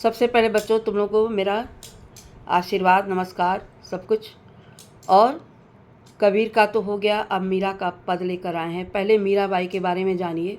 सबसे पहले बच्चों तुम लोगों को मेरा आशीर्वाद, नमस्कार, सब कुछ। और कबीर का तो हो गया, अब मीरा का पद लेकर आए हैं। पहले मीराबाई के बारे में जानिए।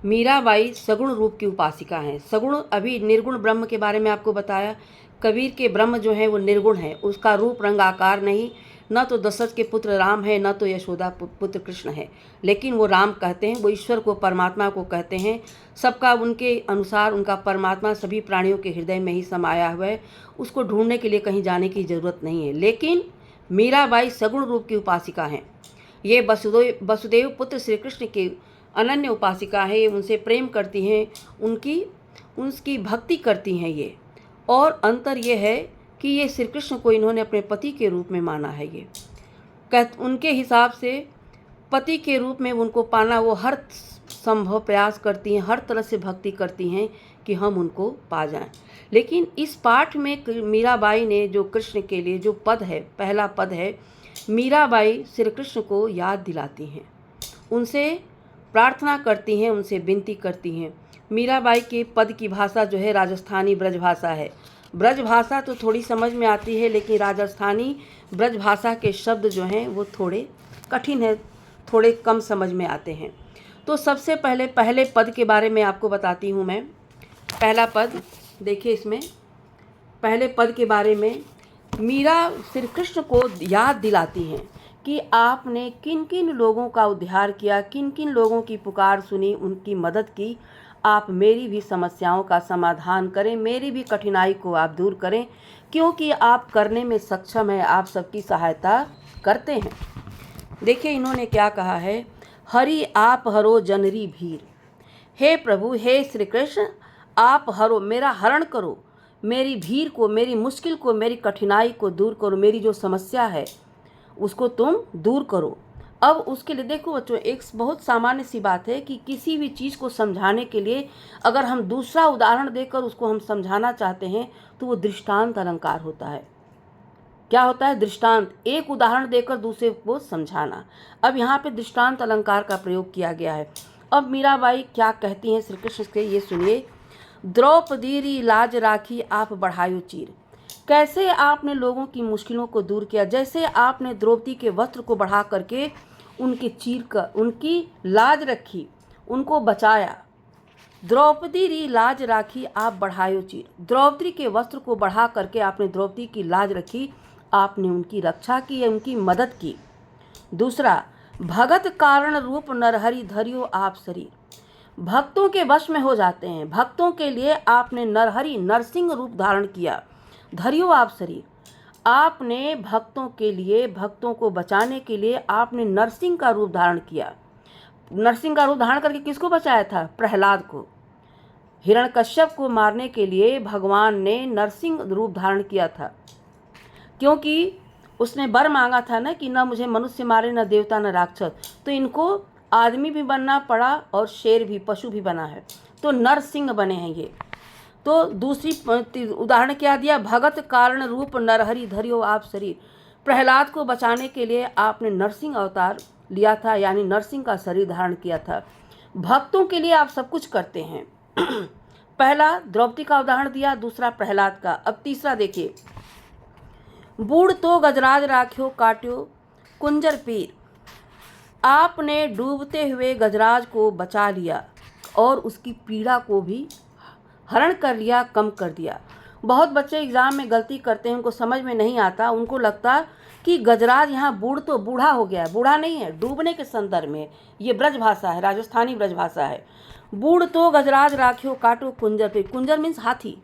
मीराबाई सगुण रूप की उपासिका हैं। सगुण, अभी निर्गुण ब्रह्म के बारे में आपको बताया। कबीर के ब्रह्म जो है वो निर्गुण है, उसका रूप रंग आकार नहीं, न तो दशरथ के पुत्र राम है, न तो यशोदा पुत्र कृष्ण है, लेकिन वो राम कहते हैं, वो ईश्वर को, परमात्मा को कहते हैं। सबका उनके अनुसार उनका परमात्मा सभी प्राणियों के हृदय में ही समाया हुआ है, उसको ढूंढने के लिए कहीं जाने की जरूरत नहीं है। लेकिन मीराबाई सगुण रूप की उपासिका हैं। ये वसुदेव पुत्र श्री कृष्ण की अनन्य उपासिका है। ये उनसे प्रेम करती हैं, उनकी भक्ति करती हैं ये। और अंतर ये है कि ये श्री कृष्ण को इन्होंने अपने पति के रूप में माना है। ये उनके हिसाब से पति के रूप में उनको पाना, वो हर संभव प्रयास करती हैं, हर तरह से भक्ति करती हैं कि हम उनको पा जाएं। लेकिन इस पाठ में मीराबाई ने जो कृष्ण के लिए जो पद है, पहला पद है, मीराबाई श्री कृष्ण को याद दिलाती हैं, उनसे प्रार्थना करती हैं, उनसे विनती करती हैं। मीराबाई के पद की भाषा जो है राजस्थानी ब्रज भाषा है। ब्रज भाषा तो थोड़ी समझ में आती है, लेकिन राजस्थानी ब्रज भाषा के शब्द जो हैं वो थोड़े कठिन है, थोड़े कम समझ में आते हैं। तो सबसे पहले पद के बारे में आपको बताती हूँ मैं। पहला पद देखिए, इसमें पहले पद के बारे में मीरा श्री कृष्ण को याद दिलाती हैं कि आपने किन किन लोगों का उद्धार किया, किन किन लोगों की पुकार सुनी, उनकी मदद की। आप मेरी भी समस्याओं का समाधान करें, मेरी भी कठिनाई को आप दूर करें, क्योंकि आप करने में सक्षम हैं, आप सबकी सहायता करते हैं। देखिए इन्होंने क्या कहा है, हरि आप हरो जनरी भीर। हे प्रभु, हे श्री कृष्ण, आप हरो, मेरा हरण करो, मेरी भीड़ को, मेरी मुश्किल को, मेरी कठिनाई को दूर करो, मेरी जो समस्या है उसको तुम दूर करो। अब उसके लिए देखो बच्चों, एक बहुत सामान्य सी बात है कि किसी भी चीज़ को समझाने के लिए अगर हम दूसरा उदाहरण देकर उसको हम समझाना चाहते हैं तो वो दृष्टांत अलंकार होता है। क्या होता है? दृष्टांत, एक उदाहरण देकर दूसरे को समझाना। अब यहाँ पे दृष्टांत अलंकार का प्रयोग किया गया है। अब मीराबाई क्या कहती हैं श्री कृष्ण से, ये सुनिए। द्रौपदी री लाज राखी आप बढ़ायो चीर। कैसे आपने लोगों की मुश्किलों को दूर किया, जैसे आपने द्रौपदी के वस्त्र को बढ़ा करके उनके चीर कर उनकी लाज रखी, उनको बचाया। द्रौपदी री लाज राखी आप बढ़ायो चीर। द्रौपदी के वस्त्र को बढ़ा करके आपने द्रौपदी की लाज रखी, आपने उनकी रक्षा की, उनकी मदद की। दूसरा, भगत कारण रूप नरहरि धरियो आप शरीर। भक्तों के वश में हो जाते हैं, भक्तों के लिए आपने नरहरि, नरसिंह रूप धारण किया। धरियो आप शरीर, आपने भक्तों के लिए, भक्तों को बचाने के लिए आपने नरसिंह का रूप धारण किया। नरसिंह का रूप धारण करके किसको बचाया था? प्रहलाद को। हिरण्यकश्यप को मारने के लिए भगवान ने नरसिंह रूप धारण किया था, क्योंकि उसने वर मांगा था ना कि न मुझे मनुष्य मारे, न देवता, न राक्षस। तो इनको आदमी भी बनना पड़ा और शेर भी, पशु भी बना है, तो नरसिंह बने हैं ये। तो दूसरी उदाहरण क्या दिया? भगत कारण रूप नरहरि धरियो आप शरीर। प्रहलाद को बचाने के लिए आपने नरसिंह अवतार लिया था, यानी नरसिंह का शरीर धारण किया था। भक्तों के लिए आप सब कुछ करते हैं। पहला द्रौपदी का उदाहरण दिया, दूसरा प्रहलाद का। अब तीसरा देखिए, बूढ़ तो गजराज राख्यो काट्यो कुंजर पीर। आपने डूबते हुए गजराज को बचा लिया और उसकी पीड़ा को भी हरण कर लिया, कम कर दिया। बहुत बच्चे एग्जाम में गलती करते हैं, उनको समझ में नहीं आता, उनको लगता कि गजराज यहाँ बूढ़ तो बूढ़ा हो गया है। बूढ़ा नहीं है, डूबने के संदर्भ में ये ब्रज भाषा है, राजस्थानी ब्रज भाषा है। बूढ़ तो गजराज राख्यो काटो कुंजर पे। कुंजर मीन्स हाथी,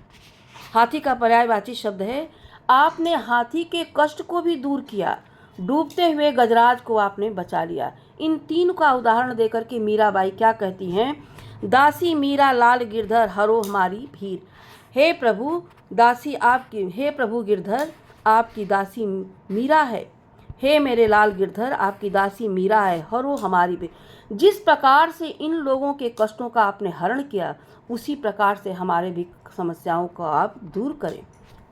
हाथी का पर्यायवाची शब्द है। आपने हाथी के कष्ट को भी दूर किया, डूबते हुए गजराज को आपने बचा लिया। इन तीन का उदाहरण देकर के मीराबाई क्या कहती हैं? दासी मीरा लाल गिरधर हरो हमारी भीर। हे प्रभु, दासी आपकी, हे प्रभु गिरधर, आपकी दासी मीरा है। हे मेरे लाल गिरधर, आपकी दासी मीरा है, हरो हमारी भीर। जिस प्रकार से इन लोगों के कष्टों का आपने हरण किया, उसी प्रकार से हमारे भी समस्याओं को आप दूर करें,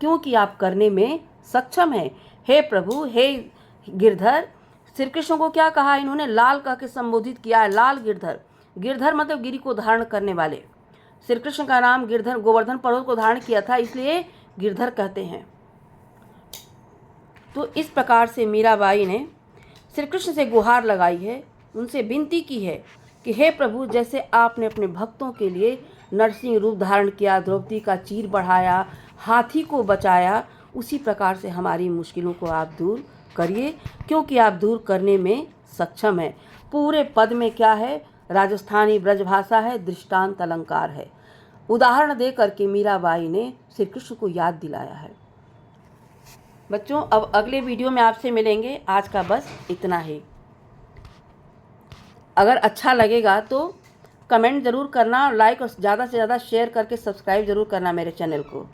क्योंकि आप करने में सक्षम हैं। हे प्रभु, हे गिरधर। श्री कृष्ण को क्या कहा इन्होंने? लाल कह के संबोधित किया है, लाल गिरधर। गिरधर मतलब गिरी को धारण करने वाले। श्री कृष्ण का नाम गिरधर गोवर्धन पर्वत को धारण किया था, इसलिए गिरधर कहते हैं। तो इस प्रकार से मीराबाई ने श्री कृष्ण से गुहार लगाई है, उनसे विनती की है कि हे प्रभु, जैसे आपने अपने भक्तों के लिए नरसिंह रूप धारण किया, द्रौपदी का चीर बढ़ाया, हाथी को बचाया, उसी प्रकार से हमारी मुश्किलों को आप दूर करिए, क्योंकि आप दूर करने में सक्षम हैं। पूरे पद में क्या है? राजस्थानी ब्रजभाषा है, दृष्टांत अलंकार है। उदाहरण दे करके मीराबाई ने श्री कृष्ण को याद दिलाया है। बच्चों, अब अगले वीडियो में आपसे मिलेंगे। आज का बस इतना ही। अगर अच्छा लगेगा तो कमेंट ज़रूर करना, लाइक और ज़्यादा से ज़्यादा शेयर करके सब्सक्राइब ज़रूर करना मेरे चैनल को।